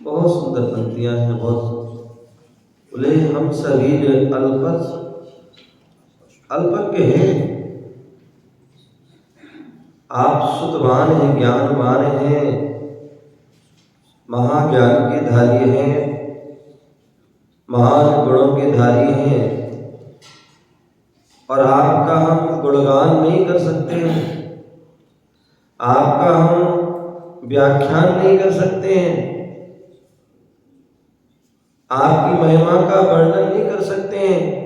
बहुत सुंदर पंक्तियां हैं, बहुत बोले हम सभी अल्पज्ञ हैं, आप सुतवान हैं, ज्ञानवान हैं, महाज्ञान के धारी हैं, महान गुणों के धारी हैं, और आपका हम गुणगान नहीं कर सकते हैं, आपका हम व्याख्यान नहीं कर सकते हैं, आपकी महिमा का वर्णन नहीं कर सकते हैं।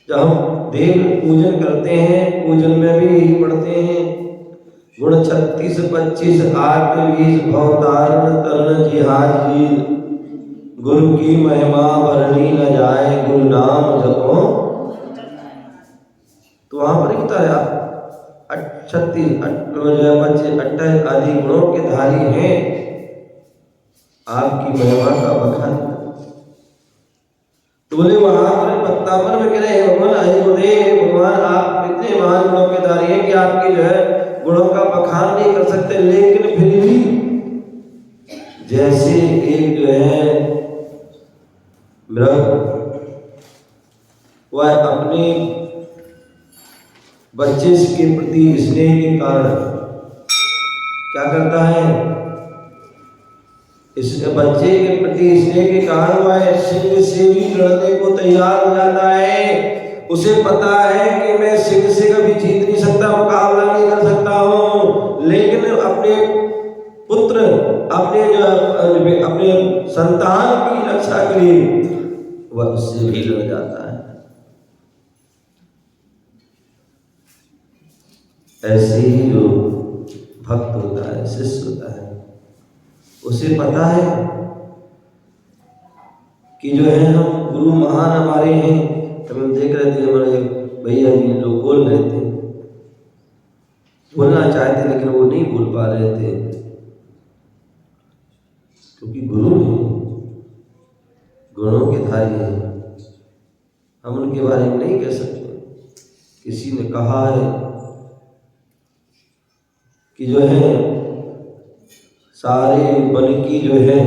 जब हम देव पूजन करते हैं, पूजन में भी यही पढ़ते हैं गुण 36 25 8 20 भवतारण तरण जिहाज जी, गुरु की महिमा वर्णी न जाए, गुरु नाम जपो। तो वहां पर लिखता है 36 25 28 आदि गुणों के धारी हैं, आपकी महिमा का बखान। तो बोले वहां पर पत्तापर में कह रहे हैं भगवान आए बोले भगवान आप इतने महान गुणों के धारी हैं कि आपकी जो है गुणों का बखान नहीं कर सकते, लेकिन फिर भी जैसे एक जो है मृग वह अपने बच्चे के प्रति स्नेह के कारण क्या करता है, इस बच्चे के प्रति स्नेह के कारण वह सिंह से भी लड़ने को तैयार हो जाता है। उसे पता है कि मैं सिंह से कभी जीत नहीं सकता, मुकाबला नहीं कर सकता हूँ, लेकिन अपने पुत्र अपने संतान की रक्षा के लिए वह उससे भी लड़ जाता है। ऐसे ही जो भक्त होता है, शिष्य होता है, उसे पता है कि जो है हम गुरु महान हमारे हैं। तब हम देख रहे थे हमारे भैया जी लोग बोल रहे थे, बोलना चाहते लेकिन वो नहीं बोल पा रहे थे, क्योंकि गुरु हैं, गुणों के धारी हैं, हम उनके बारे में नहीं कह सकते। किसी ने कहा है कि जो है सारे वन की जो है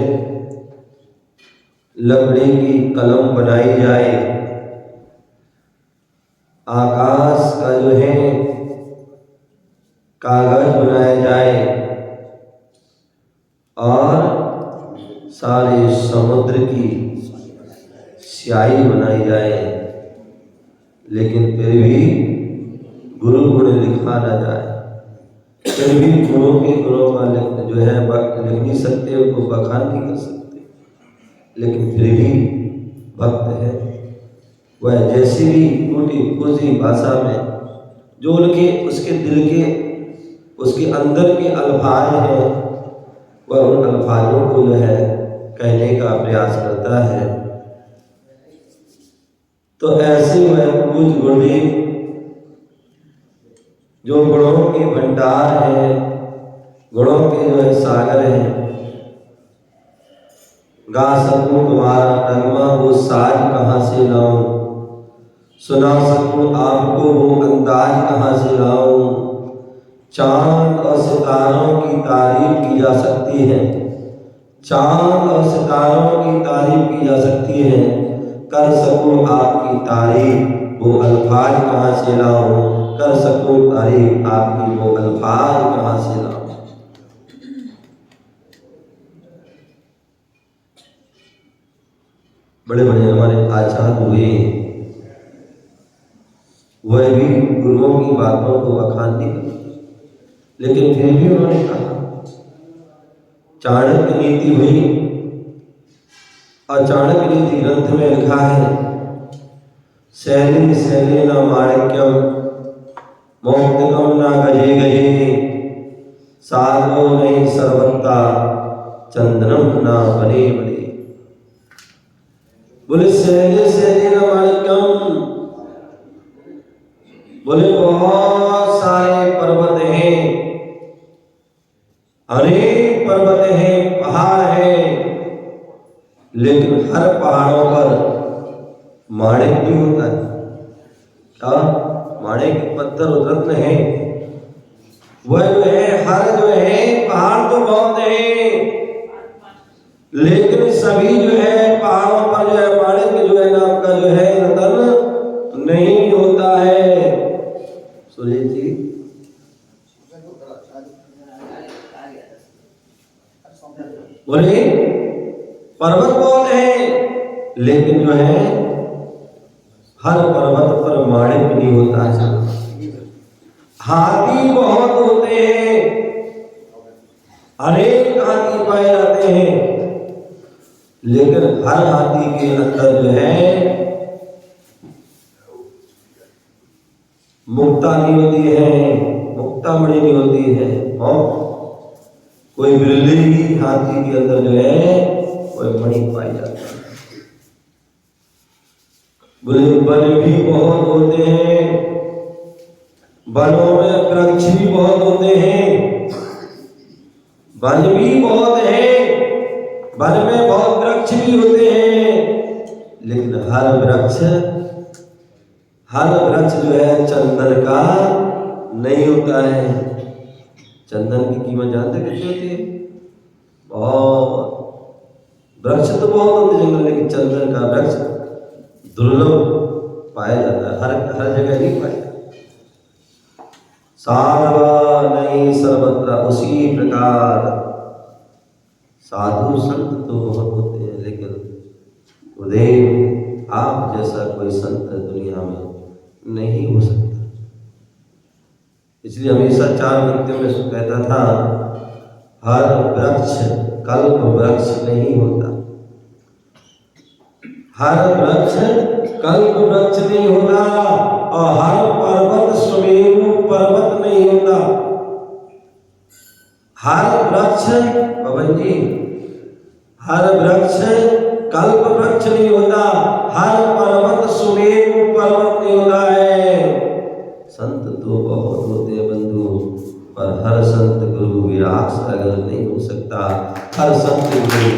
लकड़ी की कलम बनाई जाए, आकाश का जो है कागज बनाया जाए और सारे समुद्र की स्याही बनाई जाए, लेकिन फिर भी गुरु गुण लिखा ना जाए, फिर भी गुणों के गुणों का जो है लिख नहीं सकते, उनको बखान नहीं कर सकते, लेकिन फिर भी भक्त है वह जैसी भी टूटी फूटी भाषा में जो उनके उसके दिल के उसके अंदर के अल्फाज हैं, वह उन अल्फाजों को जो है कहने का प्रयास करता है। तो ऐसे वह पूज्य गुरुदेव जो गुणों के भंडार हैं, गुणों के जो है सागर हैं, गा सकूं तुम्हारा नगमा वो साज कहाँ से लाऊं, सुना सकूं आपको वो अंदाज कहाँ से लाऊं। चांद और सितारों की तारीफ की जा सकती है, चांद और सितारों की तारीफ की जा सकती है, कर सकूं आपकी तारीफ वो अल्फाज कहाँ से लाऊं, कर सकूं तारीफ आपकी वो अल्फाज कहाँ से लाऊं। बड़े बड़े हमारे आचार्य हुए, वह भी गुरुओं की बातों को बखान नहीं करते, लेकिन फिर भी उन्होंने कहा, चाणक्य नीति हुई और चाणक्य नीति ग्रंथ में लिखा है, शैली शैली न माणिक्यम मौक्तिकम न गजे गजे, साधो नहीं सर्वत्ता चंदनम न बने बने। बोले शैली शैली न माणिक्यम, बोले बहुत सारे पर्वत हैं, अनेक पर्वत हैं, पहाड़ हैं, लेकिन हर पहाड़ों पर माणिक नहीं होता है। क्या माणिक पत्थर रत्न है, वह जो है हर जो है पहाड़ तो बहुत है, लेकिन सभी जो है पहाड़ों पर जो है माणिक जो है नाम का जो है रत्न नहीं होता है। सुनिए जी, बोले पर्वत बहुत है, लेकिन जो है हर पर्वत पर माणिक नहीं होता है। हाथी बहुत होते हैं, अनेक हाथी पाए जाते हैं, लेकिन हर हाथी के अंदर जो है मुक्ता नहीं होती है, मुक्तामणि नहीं होती है, और कोई बिरली हाथी के अंदर जो है कोई मणि पाई जाती है। बोले वन भी बहुत होते हैं, वनों में वृक्ष भी बहुत होते हैं, वन भी बहुत है, वन में बहुत वृक्ष भी होते हैं, लेकिन हर वृक्ष जो है चंदन का नहीं होता है। चंदन की कीमत जानते कितनी होती है? बहुत। वृक्ष तो बहुत होते हैं जंगल, लेकिन चंदन का वृक्ष दुर्लभ पाया जाता है, हर जगह नहीं पाया जाता। साधवा नहीं सर्वत्र, उसी प्रकार साधु संत तो बहुत होते हैं, लेकिन गुरुदेव आप जैसा कोई संत दुनिया में नहीं हो सकता। इसलिए हमेशा 4 वृत्तियों में कहता था, हर वृक्ष कल्प वृक्ष नहीं होता, हर वृक्ष कल्प वृक्ष नहीं होता, और हर पर्वत सुमेरु पर्वत नहीं होता। हर वृक्ष पवन जी, हर वृक्ष कल्प वृक्ष नहीं होता, हर पर्वत सुमेरु पर्वत नहीं होता है। संत तो बहुत होते हैं बंधु, पर हर संत गुरु विराग सागर नहीं हो सकता। हर संत गुरु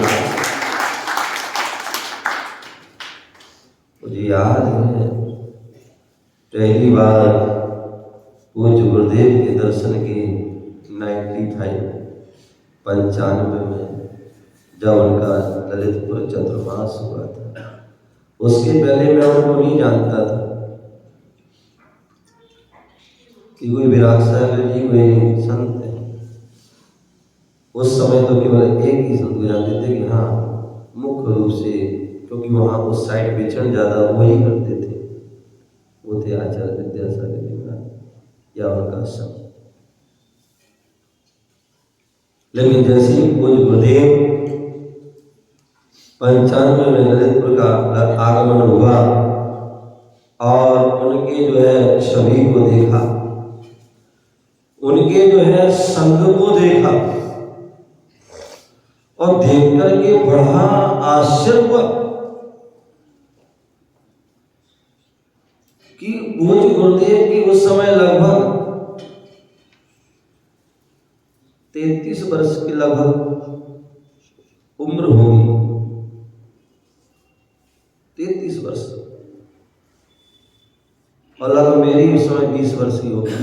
मुझे याद है पहली बार पूज्य गुरुदेव के दर्शन के 95 में जब उनका ललितपुर चतुर्मास हुआ था, उसके पहले मैं उनको नहीं जानता था कि कोई विराग सागर जी कोई संत है। उस समय तो केवल एक ही संत को जानते थे कि हाँ मुख्य रूप से, क्योंकि वहाँ उस साइड विचरण ज़्यादा वही करते थे, वो थे आचार्य विद्यासागर जी या उनका संत। लेकिन जैसे ही पूज्य गुरुदेव 95 में ललितपुर का आगमन हुआ और उनके जो है छवि को देखा, उनके जो है संग को देखा, और देख करके बड़ा आश्चर्य हुआ कि पूज्य गुरुदेव की उस समय लगभग 33 वर्ष की लगभग उम्र होगी, 33 वर्ष, और लगभग मेरी उस समय 20 वर्ष की होगी।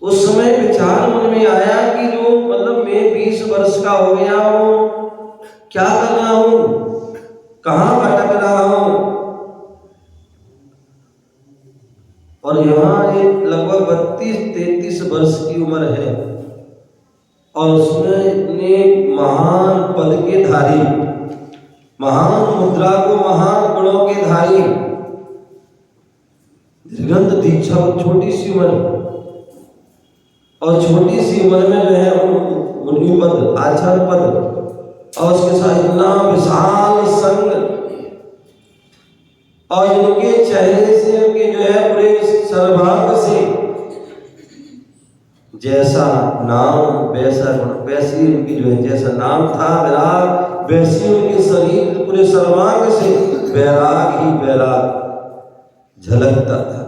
उस समय विचार मन में आया कि जो मतलब मैं 20 वर्ष का हो गया हूं, क्या कर रहा हूं, कहां भटक रहा हूं, और यहाँ एक लगभग 32-33 वर्ष की उम्र है, और उसमें इतने महान पद के धारी, महान मुद्रा को महान गुणों के धारी, दिगंत दीक्षा, छोटी सी उम्र, और छोटी सी उम्र में जो है उन्हीं पद, आचार्य पद, और उसके साथ इतना विशाल संग, और इनके चेहरे से, उनके जो है पूरे सर्वांग से जैसा नाम वैसा गुण, वैसी उनकी जो है जैसा नाम था वैराग, वैसी उनके शरीर पूरे सर्वांग से वैराग ही वैराग झलकता था।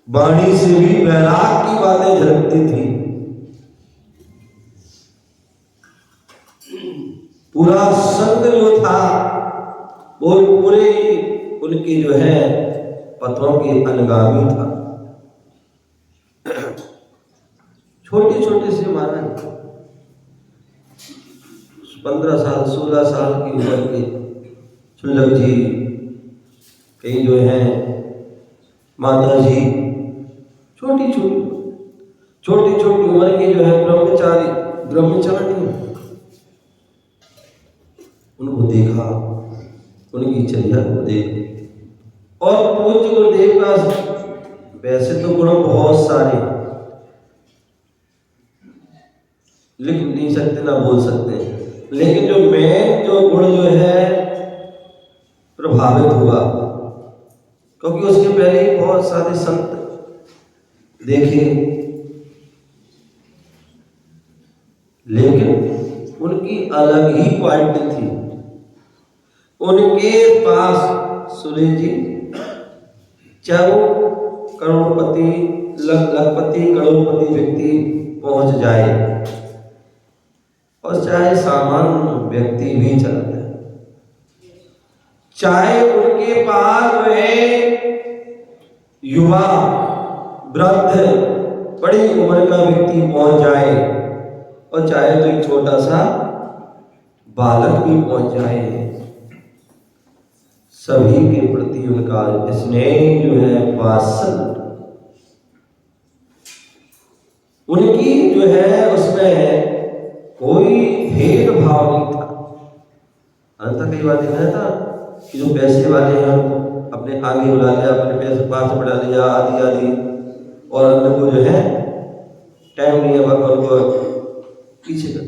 वाणी से भी वैराग की बातें झलकती थी। पूरा संग जो था वो पूरे उनकी जो है पथों के अनुगामी था। छोटे छोटे से महाराज 15 साल 16 साल की उम्र के सुलभ जी, कई जो है माता जी, छोटी छोटी उम्र के जो है ब्रह्मचारी, उनको देखा, उनकी चर्या को देखा। और पूज्य गुरुदेव का वैसे तो गुण बहुत सारे, लिख नहीं सकते ना बोल सकते, लेकिन जो गुण जो है प्रभावित हुआ, क्योंकि उसके पहले ही बहुत सारे संत देखे, लेकिन उनकी अलग ही क्वालिटी थी। उनके पास सुरेश जी, चाहे वो करोड़पति लखपति करोड़पति व्यक्ति पहुंच जाए और चाहे सामान्य व्यक्ति भी चला जाए, चाहे उनके पास जो है युवा वृद्ध बड़ी उम्र का व्यक्ति पहुंच जाए और चाहे तो एक छोटा सा बालक भी पहुंच जाए, सभी के प्रति उनका स्नेह जो है वात्सल्य, उनकी जो है उसमें कोई भेदभाव नहीं था। अंत कई बार देखा था कि जो पैसे वाले हैं उनको अपने आगे बुला लिया, अपने पैसे पास बढ़ा लिया आदि आदि, और अंदर को जो है टाइम नहीं है उनको पीछे कर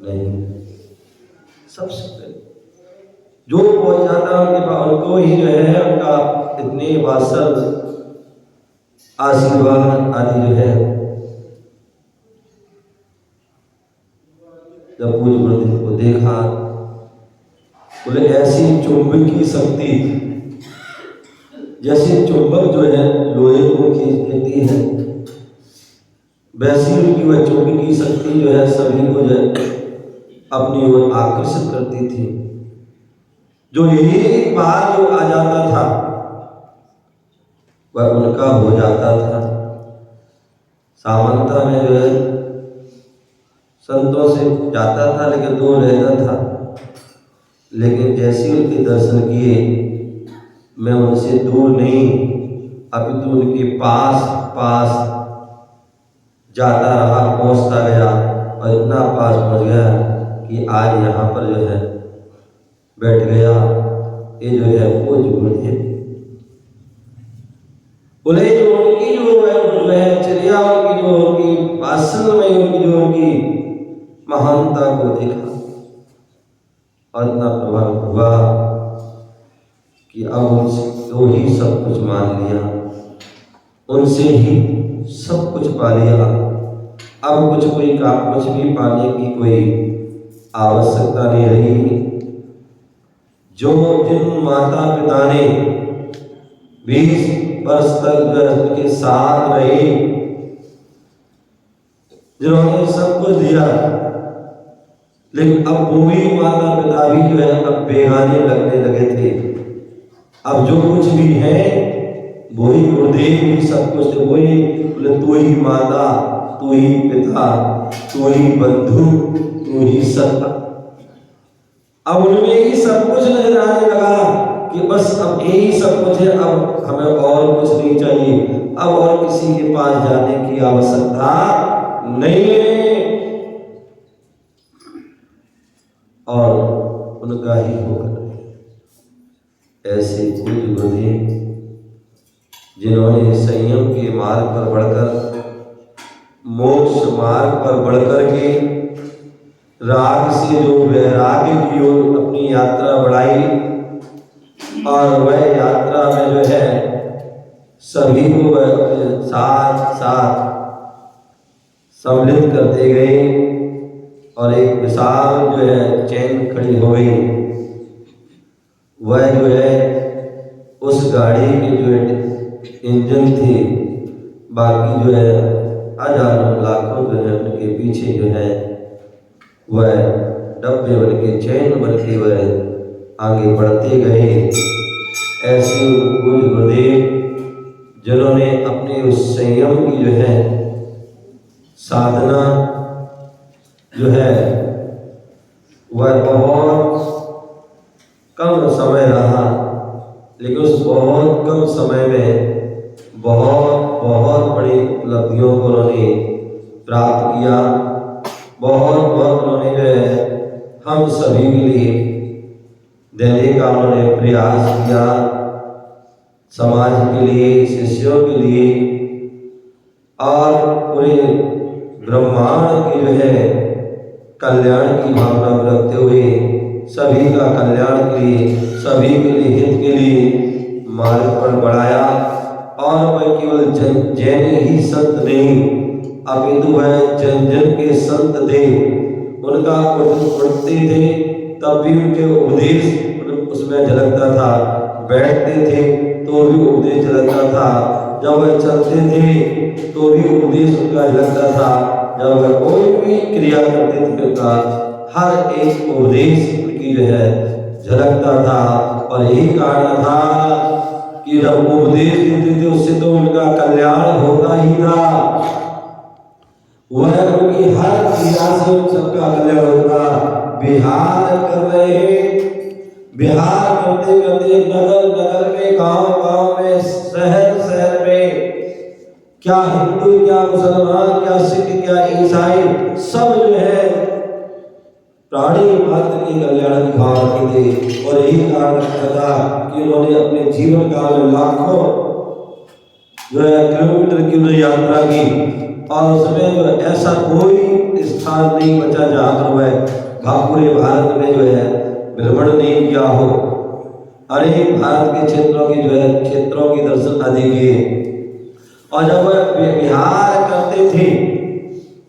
नहीं, सबसे पहले जो पहुंच जाता है उनके पास उनको ही जो है उनका इतने वात्सल्य आशीर्वाद आदि जो है। जब पूज्य गुरुदेव को देखा, बोले ऐसी चुंबकीय शक्ति, जैसे चुंबक जो है लोहे को खींच देती है, वैसी उनकी वह चुंबकीय शक्ति जो है सभी को जो है अपनी ओर आकर्षित करती थी। जो एक बार जो आ जाता था वह उनका हो जाता था। सामान्यता में जो है संतों से जाता था लेकिन दूर रहता था, लेकिन जैसे उनके दर्शन किए मैं उनसे दूर नहीं, अभी तो उनके पास पास जाता रहा, पहुंचता गया और इतना पास पहुंच गया कि आज यहाँ पर जो है बैठ गया। ये जो है पूज्य गुरुदेव, बोले जो उनकी जो है चर्या, उनकी जो उनकी वात्सल्य में उनकी जो उनकी महानता को देखा और इतना प्रभावित हुआ कि अब उनसे तो ही सब कुछ मान लिया, उनसे ही सब कुछ पा लिया। अब कुछ भी पाने की कोई आवश्यकता नहीं रही। जो जिन माता पिता ने 20 वर्ष तक उनके साथ रहे, जिन्होंने सब कुछ दिया, लेकिन अब वो भी माता पिता भी जो है अब बेगाने लगने लगे थे। अब जो कुछ भी है वही गुरुदेव ही सब कुछ थे, वही बोले तू ही माता, तू ही पिता, तू ही बंधु, तू ही सत्ता। अब उनमें ही सब कुछ नजर आने लगा कि बस अब यही सब कुछ है, अब हमें और कुछ नहीं चाहिए, अब और किसी के पास जाने की आवश्यकता नहीं है, और उनका ही होकर ऐसे पूज्य गुरुदेव जिन्होंने संयम के मार्ग पर बढ़कर मोक्ष मार्ग पर बढ़कर के राग से जो वैराग्य की ओर अपनी यात्रा बढ़ाई, और वह यात्रा में जो है सभी को वह साथ साथ सम्मिलित करते गए और एक विशाल जो है चैन खड़ी हो गई। वह जो है उस गाड़ी के जो इंजन थे, बाकी जो है हजारों लाखों जो है उनके पीछे जो है वह डब्बे बन के चैन बन के वह आगे बढ़ते गए। ऐसे पूज्य गुरुदेव जिन्होंने अपने उस संयम की जो है साधना जो है वह बहुत कम समय रहा, लेकिन उस बहुत कम समय में बहुत बहुत बड़ी उपलब्धियों को उन्होंने प्राप्त किया। बहुत बहुत उन्होंने जो है हम सभी के लिए देने का उन्होंने प्रयास किया, समाज के लिए, शिष्यों के लिए, और पूरे ब्रह्मांड की जो है कल्याण की भावना रखते हुए सभी का कल्याण के लिए, सभी के लिए हित के लिए मार्ग पर बढ़ाया। और वह केवल जैन ही संत नहीं अपितु वह जन जन के संत थे। उनका उठते थे तब भी उनके उपदेश उसमें झलकता था, बैठते थे तो भी उपदेश झलकता था, जब वह चलते थे तो भी उपदेश उनका झलकता था, जब वह कोई भी क्रिया करते थे उनका हर एक उपदेश उनकी जो है झलकता था। और यही कारण था कि जब उपदेश देते थे उससे तो उनका कल्याण होता ही था, वह उनकी हर क्रिया से सबका कल्याण होगा। बिहार कर रहे, बिहार करते करते नगर नगर में, गांव गांव में, शहर शहर में, क्या हिंदू क्या मुसलमान क्या सिख क्या ईसाई सब जो है प्राणी मात्र के कल्याण की भाव रखे थे। और यही कारण था कि उन्होंने अपने जीवन काल में लाखों जो है किलोमीटर की यात्रा की और उसमें ऐसा कोई स्थान नहीं बचा जहाँ पर वह पूरे भारत में जो है भ्रमण नहीं किया हो। अनेक भारत के क्षेत्रों की जो है क्षेत्रों की दर्शन आदि किए। और जब वह विहार करते थे,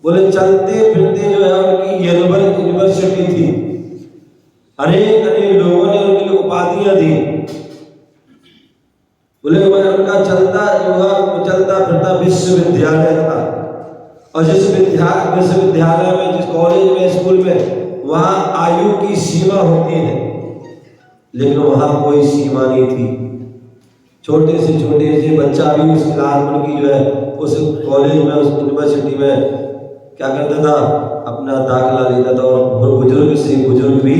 बोले चलते फिरते जो है उनकी यूनिवर्सिटी थी, अनेक अनेक लोगों ने उनके लिए उपाधियां दी। बोले वह उनका चलता फिरता विश्वविद्यालय था। और जिस विश्वविद्यालय में, जिस कॉलेज में, स्कूल में, वहाँ आयु की सीमा होती है, लेकिन वहाँ कोई सीमा नहीं थी। छोटे से बच्चा भी उस क्लास उनकी जो है उस कॉलेज में, उस यूनिवर्सिटी में क्या करता था, अपना दाखिला लेता था। और बुजुर्ग से बुजुर्ग भी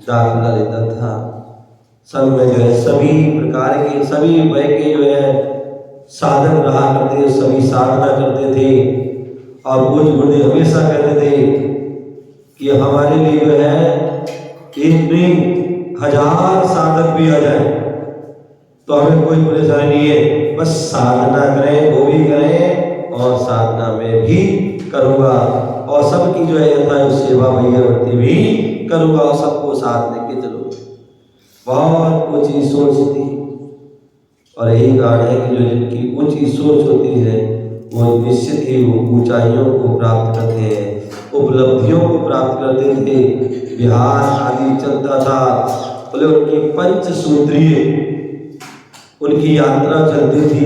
दाखिला लेता था। सब में जो है सभी प्रकार के सभी वय के जो है साधन रहा करते थे, सभी साधना करते थे। और कुछ गुरुदेव हमेशा कहते थे कि हमारे लिए जो है एक नहीं 1000 साधक भी आ जाए तो हमें कोई परेशानी नहीं है, बस साधना करें, वो भी करें और साधना में भी करूँगा और सबकी जो है यथा सेवा भैयावृत्ति भी करूँगा और सबको साथ लेके चलूँगा। बहुत ऊंची सोच थी। और यही कारण है कि जो जिनकी ऊंची सोच होती है वो निश्चित ही वो ऊंचाइयों को प्राप्त करते हैं, उपलब्धियों को प्राप्त करते थे। बिहार आदि चलता था, बोले उनकी पंचसूत्रीय उनकी यात्रा चलती थी।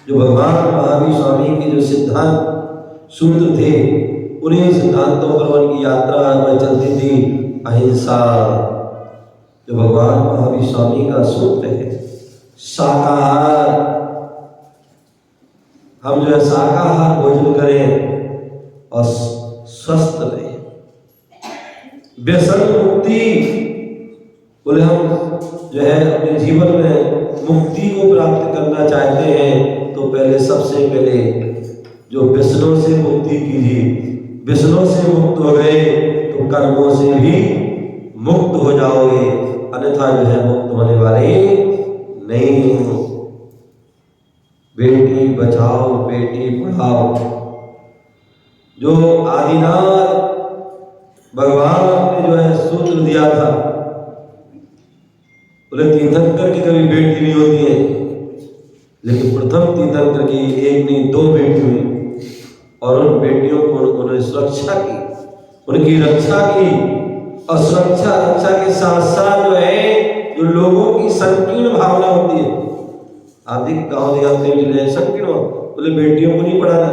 जो भगवान महावीर स्वामी के जो सिद्धांत सूत्र थे, उन्हीं सिद्धांतों पर उनकी यात्रा में चलती थी। अहिंसा जो भगवान महावीर स्वामी का सूत्र है, शाकाहार, हम जो है शाकाहार भोजन करें और स्वस्थ रहें। व्यसन मुक्ति, बोले हम जो है अपने जीवन में मुक्ति को प्राप्त करना चाहते हैं तो पहले सबसे पहले जो व्यसनों से मुक्ति कीजिए। व्यसनों से मुक्त हो गए तो कर्मों से भी मुक्त हो जाओगे, अन्यथा जो है मुक्त होने वाले नहीं हो। बेटी बचाओ बेटी पढ़ाओ, जो आदिनाथ भगवान ने जो है सूत्र दिया था, बोले तीर्थंकर की कभी बेटी नहीं होती है, लेकिन प्रथम तीर्थंकर की एक नहीं 2 बेटी हुई और उन बेटियों को उन्होंने सुरक्षा की, उनकी रक्षा की। और सुरक्षा रक्षा के साथ साथ जो है जो लोगों की संकीर्ण भावना होती है, आदि गाँव देहात में संकीर्ण, बोले बेटियों को नहीं पढ़ाना,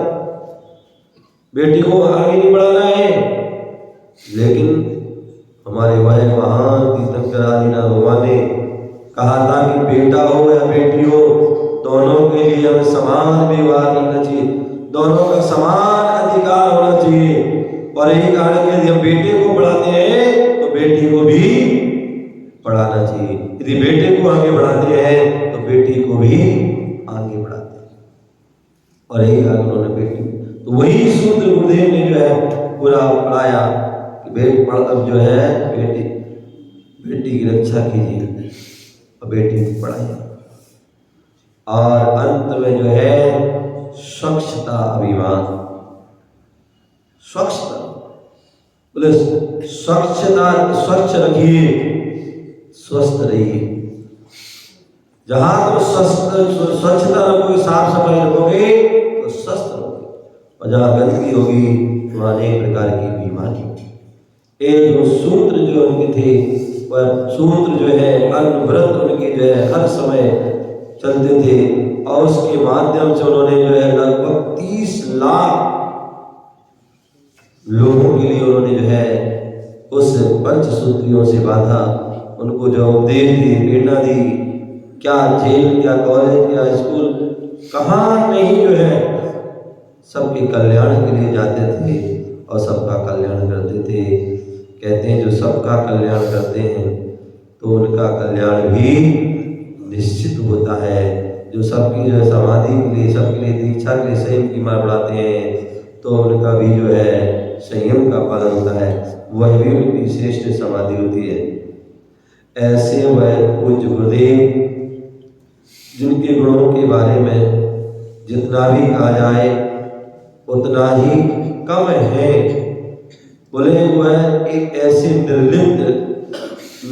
बेटी को आगे नहीं बढ़ाना है। लेकिन हमारे वह महान तीर्थंकर आदिनाथ भगवान ने कहा था कि बेटा हो या बेटी हो, दोनों के लिए हमें समान व्यवहार करना चाहिए, दोनों का समान अधिकार होना चाहिए। और यही कारण है यदि हम बेटे को पढ़ाते हैं तो बेटी को भी पढ़ाना चाहिए, यदि बेटे को आगे बढ़ाते हैं तो बेटी को भी आगे बढ़ाते हैं। और यही कारण उन्होंने बेटी, तो वही सूत्र गुरुदेव ने जो है पूरा पढ़ाया कि बेटी पढ़, अब जो है बेटी की रक्षा कीजिए और बेटी को पढ़ाइए। और अंत में जो है स्वच्छता अभियान, स्वच्छता, बोले स्वच्छता, स्वच्छ रखिए, स्वस्थ रहिए। जहां तुम स्वच्छता रखोगे, साफ सफाई रखोगे तो स्वस्थ रहोगे, और जहां गंदगी होगी तो अनेक प्रकार की बीमारी होगी। ये जो सूत्र जो उनके थे, वह सूत्र जो है अन्न व्रत उनके जो है हर समय चलते थे, और उसके माध्यम से उन्होंने जो है लगभग 30 लाख लोगों के लिए उन्होंने जो है उस पंचसूत्रियों से बांधा, उनको जो उपदेश दी, प्रेरणा दी। क्या जेल, क्या कॉलेज, क्या स्कूल, कहाँ नहीं जो है सबके कल्याण के लिए जाते थे और सबका कल्याण करते थे। कहते हैं जो सबका कल्याण करते हैं तो उनका कल्याण भी निश्चित होता है। जो सबकी जो है समाधि के लिए, सबके लिए दीक्षा के लिए संयम की मार बढ़ाते हैं तो उनका भी जो है संयम का पालन होता है, वह भी उनकी श्रेष्ठ समाधि होती है। ऐसे वह पूज्य गुरुदेव जिनके गुणों के बारे में जितना भी कहा जाए उतना ही कम है। बोले वह एक ऐसे निर्लिप्त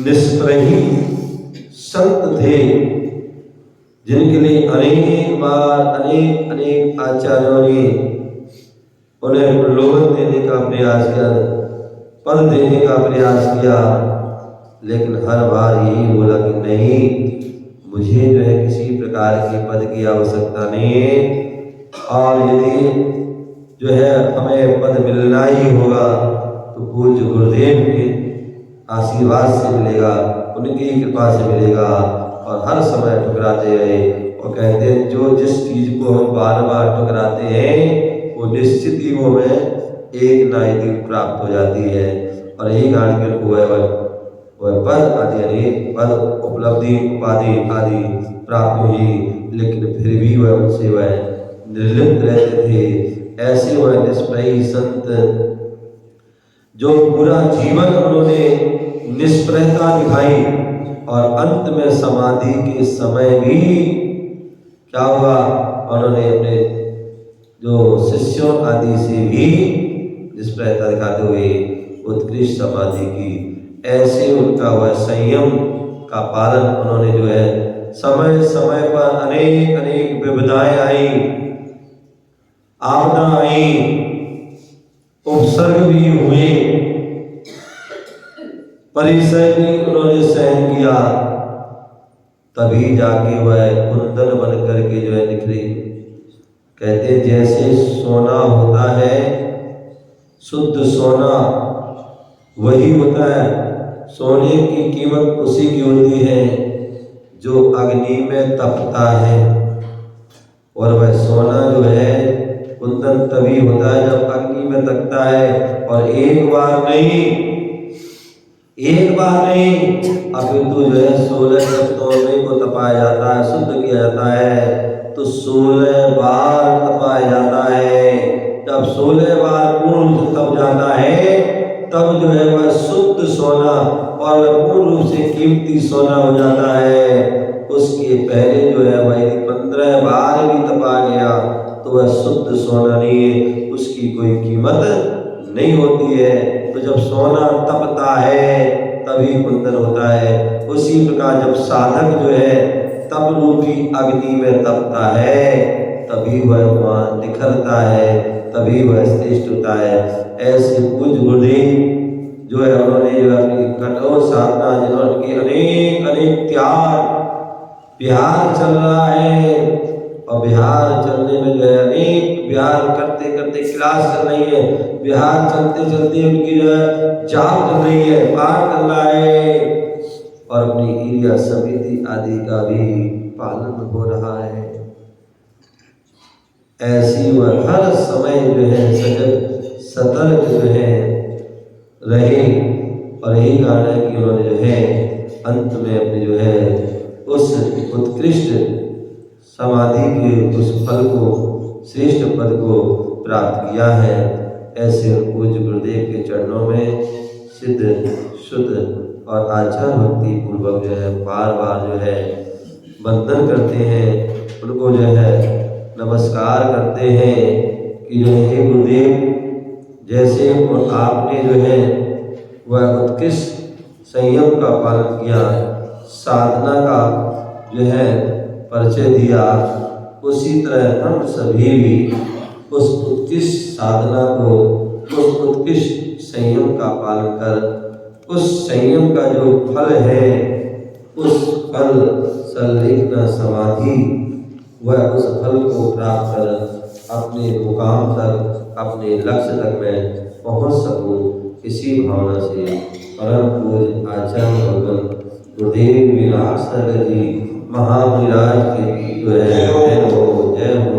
निष्प्रही संत थे जिनके लिए अनेक बार अनेक आचार्यों ने उन्हें प्रलोभन देने का प्रयास किया, पद देने का प्रयास किया, लेकिन हर बार यही बोला कि नहीं, मुझे जो है किसी प्रकार के पद की आवश्यकता नहीं है, और यदि जो है हमें पद मिलना ही होगा तो पूज्य गुरुदेव के आशीर्वाद से मिलेगा, उनकी कृपा से मिलेगा। और हर समय ठुकराते रहे और कहते हैं जो जिस चीज को हम बार बार ठुकराते हैं वो निश्चित ही वो हमें एक ना एक दिन प्राप्त हो जाती है। और यही कारण को वह पद आदि अनेक पद, उपलब्धि, उपाधि आदि प्राप्त हुई, लेकिन फिर भी वह उनसे वह निर्लिप्त रहते थे। ऐसे वह निष्प्रही संत जो पूरा जीवन उन्होंने निष्प्रहता दिखाई, और अंत में समाधि के समय भी क्या हुआ, उन्होंने अपने जो शिष्यों आदि से भी निष्प्रहता दिखाते हुए उत्कृष्ट समाधि की। ऐसे उनका वह संयम का पालन उन्होंने जो है समय समय पर अनेक विपदाएं आई, आपदा आई, उपसर्ग भी हुए, परिसर भी उन्होंने सहन किया, तभी जाके वह कुंदन बन करके जो है निकले। कहते जैसे सोना होता है, शुद्ध सोना वही होता है, सोने की कीमत उसी की होती है जो अग्नि में तपता है, और वह सोना जो है कुंदन तभी होता है जब अग्नि में तपता है। और एक बार नहीं, अपितु जो है 16 सोने को तपाया जाता है, शुद्ध किया जाता है, तो 16 बार तपाया जाता है। जब 16 बार पूर्ण तप जाता है तब जो है वह शुद्ध सोना और वह पूर्ण रूप से कीमती सोना हो जाता है। उसके पहले जो है वह 15 बार भी तपा गया तो वह शुद्ध सोना नहीं है, उसकी कोई कीमत नहीं होती है। तो जब सोना तपता है तभी कुंदन होता है। उसी प्रकार जब साधक जो है तप रूपी अग्नि में तपता है तभी वह वहाँ निखरता है, तभी वह श्रेष्ठ होता है। ऐसे पूज्य गुरुदेव जो है उन्होंने जो अपनी कठोर साधना, जिन्होंने अनेक त्याग, बिहार चल रहा है और बिहार चलने में जो है अनेक बिहार करते करते क्लास चल रही है, बिहार चलते चलते उनकी जो है जाप चल रही है, पाठ चल रहा है, और अपनी ईर्ष्या समिति आदि का भी पालन हो रहा है। ऐसी वह हर समय जो है सजग सतर्क जो है रहे, और यही कारण है कि उन्होंने जो है अंत में अपने जो है उस उत्कृष्ट समाधि के उस फल को, श्रेष्ठ पद को प्राप्त किया है। ऐसे पूज्य गुरुदेव के चरणों में सिद्ध शुद्ध और आचार भक्ति पूर्वक जो है बार बार जो है वंदन करते हैं, उनको जो है नमस्कार करते हैं कि जो है गुरुदेव, जैसे आपने जो है वह उत्कृष्ट संयम का पालन किया, साधना का जो है परिचय दिया, उसी तरह हम सभी भी उस उत्कृष्ट साधना को, उस उत्कृष्ट संयम का पालन कर उस संयम का जो फल है, उस फल संलेखना समाधि, वह उस फल को प्राप्त कर अपने मुकाम तक, अपने लक्ष्य तक मैं पहुँच सकूँ, इसी भावना से परम पूज्य आचार्य भगवान गुरुदेव विराट सागर जी महाविराज के जो है जय हो